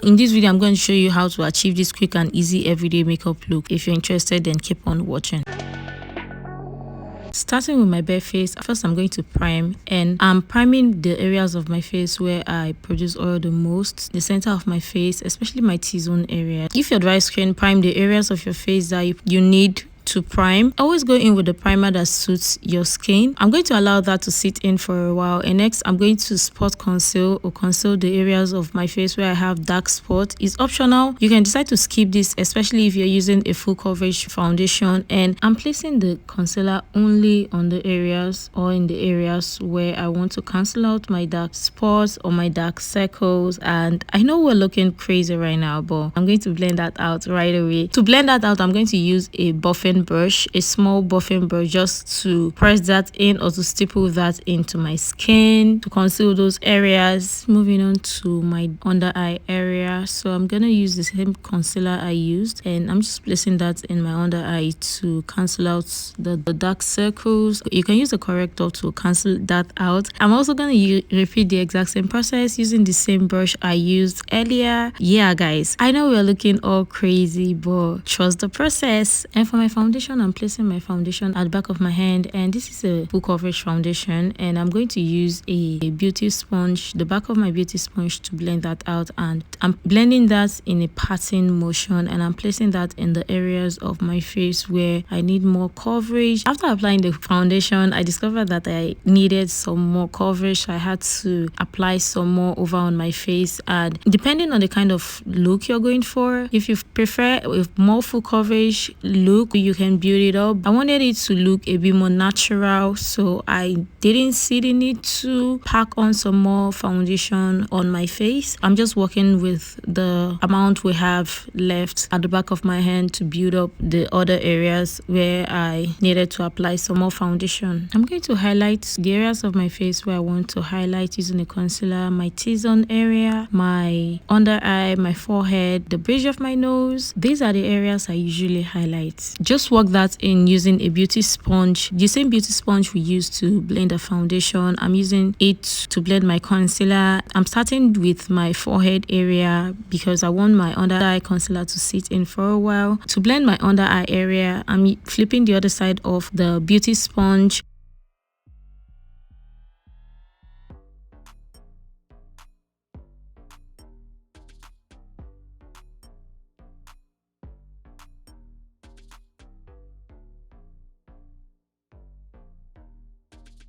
In this video, I'm going to show you how to achieve this quick and easy everyday makeup look. If you're interested, then keep on watching. Starting with my bare face, first I'm going to prime, and I'm priming the areas of my face where I produce oil the most, the center of my face, especially my T-zone area. If you're dry skin, prime the areas of your face that you need to prime. Always go in with the primer that suits your skin. I'm going to allow that to sit in for a while, and next I'm going to spot conceal or conceal the areas of my face where I have dark spots. It's optional. You can decide to skip this, especially if you're using a full coverage foundation, and I'm placing the concealer only on the areas or in the areas where I want to cancel out my dark spots or my dark circles. And I know we're looking crazy right now, but I'm going to blend that out right away. To blend that out, I'm going to use a buffing brush, a small buffing brush, just to press that in or to stipple that into my skin to conceal those areas. Moving on to my under eye area, so I'm gonna use the same concealer I used, and I'm just placing that in my under eye to cancel out the dark circles. You can use a corrector to cancel that out. I'm also gonna repeat the exact same process using the same brush I used earlier. Yeah guys, I know we're looking all crazy, but trust the process. And for my foundation, I'm placing my foundation at the back of my hand, and this is a full coverage foundation, and I'm going to use a beauty sponge, the back of my beauty sponge, to blend that out. And I'm blending that in a patting motion, and I'm placing that in the areas of my face where I need more coverage. After applying the foundation, I discovered that I needed some more coverage, so I had to apply some more over on my face. And depending on the kind of look you're going for, if you prefer a more full coverage look, you can build it up. I wanted it to look a bit more natural, so I didn't see the need to pack on some more foundation on my face. I'm just working with the amount we have left at the back of my hand to build up the other areas where I needed to apply some more foundation. I'm going to highlight the areas of my face where I want to highlight using a concealer: my T-zone area, my under eye, my forehead, the bridge of my nose. These are the areas I usually highlight. Just work that in using a beauty sponge, the same beauty sponge we use to blend the foundation. I'm using it to blend my concealer. I'm starting with my forehead area because I want my under eye concealer to sit in for a while. To blend my under eye area, I'm flipping the other side of the beauty sponge.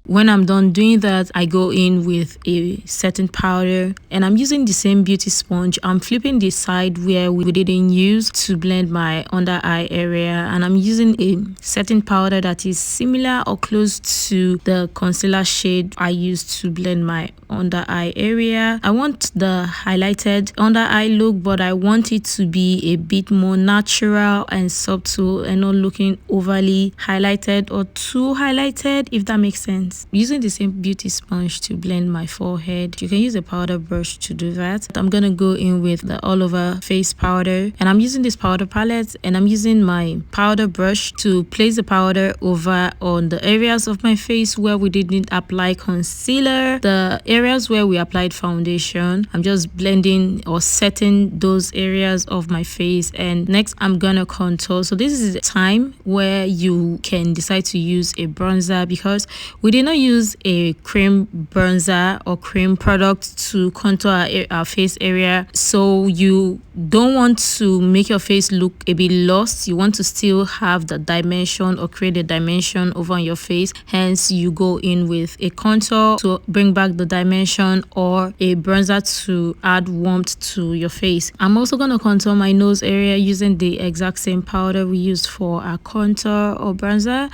When I'm done doing that, I go in with a setting powder, and I'm using the same beauty sponge. I'm flipping the side where we didn't use to blend my under eye area, and I'm using a setting powder that is similar or close to the concealer shade I used to blend my under eye area. I want the highlighted under eye look, but I want it to be a bit more natural and subtle and not looking overly highlighted or too highlighted, if that makes sense. Using the same beauty sponge to blend my forehead. You can use a powder brush to do that. I'm gonna go in with the all over face powder, and I'm using this powder palette, and I'm using my powder brush to place the powder over on the areas of my face where we didn't apply concealer, the areas where we applied foundation. I'm just blending or setting those areas of my face, and next I'm gonna contour. So this is the time where you can decide to use a bronzer, because we did not use a cream bronzer or cream product to contour our face area, so you don't want to make your face look a bit lost. You want to still have the dimension or create a dimension over on your face, hence you go in with a contour to bring back the dimension or a bronzer to add warmth to your face. I'm also going to contour my nose area using the exact same powder we used for our contour or bronzer.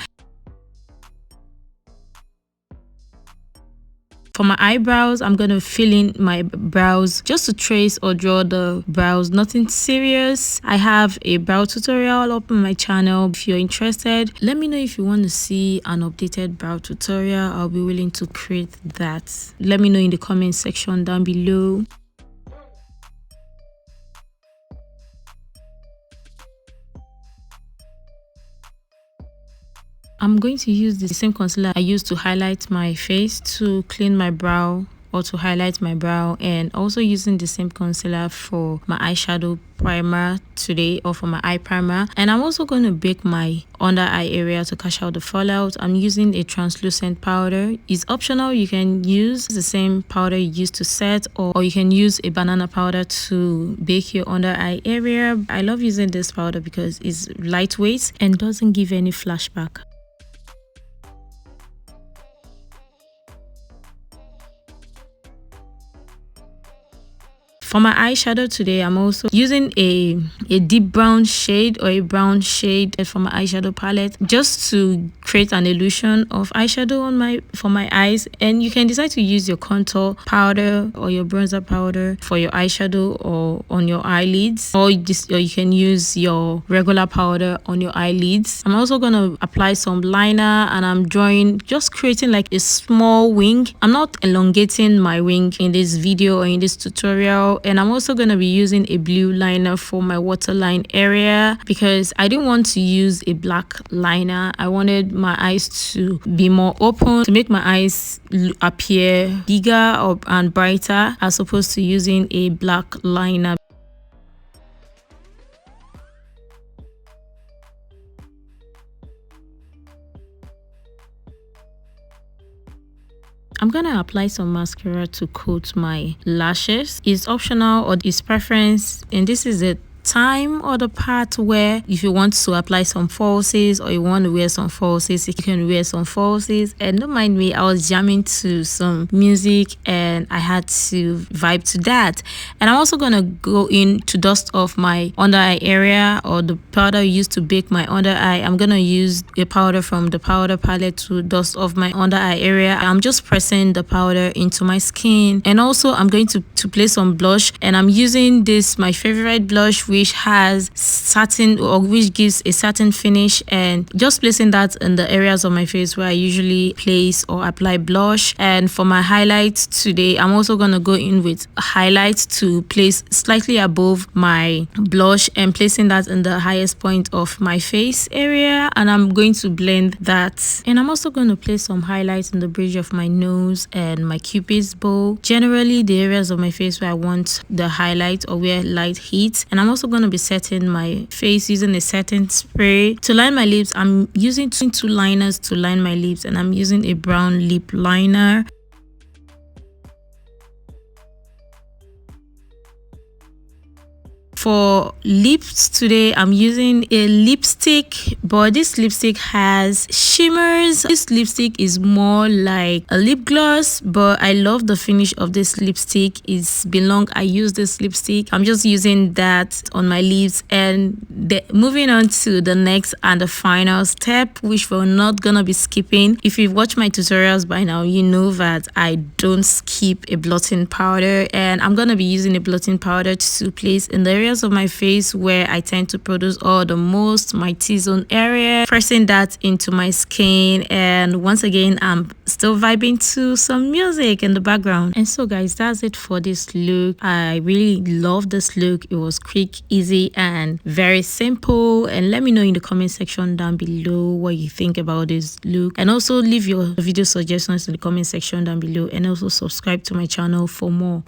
For my eyebrows, I'm going to fill in my brows just to trace or draw the brows, nothing serious. I have a brow tutorial up on my channel. If you're interested, let me know if you want to see an updated brow tutorial. I'll be willing to create that. Let me know in the comment section down below. I'm going to use the same concealer I used to highlight my face to clean my brow or to highlight my brow, and also using the same concealer for my eyeshadow primer today, or for my eye primer. And I'm also going to bake my under eye area to cash out the fallout. I'm using a translucent powder. It's optional. You can use the same powder you use to set, or you can use a banana powder to bake your under eye area. I love using this powder because it's lightweight and doesn't give any flashback. For my eyeshadow today, I'm also using a deep brown shade or a brown shade for my eyeshadow palette, just to create an illusion of eyeshadow for my eyes. And you can decide to use your contour powder or your bronzer powder for your eyeshadow or on your eyelids, or you can use your regular powder on your eyelids. I'm also going to apply some liner, and I'm just creating like a small wing. I'm not elongating my wing in this video or in this tutorial. And I'm also going to be using a blue liner for my waterline area because I didn't want to use a black liner. I wanted my eyes to be more open, to make my eyes appear bigger and brighter, as opposed to using a black liner. I'm gonna apply some mascara to coat my lashes. It's optional or it's preference, and this is the time or the part where if you want to apply some falsies or you want to wear some falsies, you can wear some falsies. And don't mind me, I was jamming to some music and I had to vibe to that. And I'm also gonna go in to dust off my under eye area, or the powder used to bake my under eye. I'm gonna use a powder from the powder palette to dust off my under eye area. I'm just pressing the powder into my skin, and also I'm going to place some blush, and I'm using this my favorite blush, which gives a certain finish, and just placing that in the areas of my face where I usually place or apply blush. And for my highlights today, I'm also going to go in with highlights to place slightly above my blush and placing that in the highest point of my face area, and I'm going to blend that. And I'm also going to place some highlights in the bridge of my nose and my cupid's bow, generally the areas of my face where I want the highlight or where light hits. And I'm also going to be setting my face using a setting spray. To line my lips, I'm using two liners to line my lips, and I'm using a brown lip liner. For lips today, I'm using a lipstick, but this lipstick has shimmers. This lipstick is more like a lip gloss, but I love the finish of this lipstick. It's been long I use this lipstick. I'm just using that on my lips. And moving on to the next and the final step, which we're not gonna be skipping. If you've watched my tutorials by now, you know that I don't skip a blotting powder, and I'm gonna be using a blotting powder to place in the areas of my face where I tend to produce all the most, my T-zone area, pressing that into my skin. And once again, I'm still vibing to some music in the background. And so guys, that's it for this look. I really love this look. It was quick, easy, and very simple. And let me know in the comment section down below what you think about this look, and also leave your video suggestions in the comment section down below, and also subscribe to my channel for more.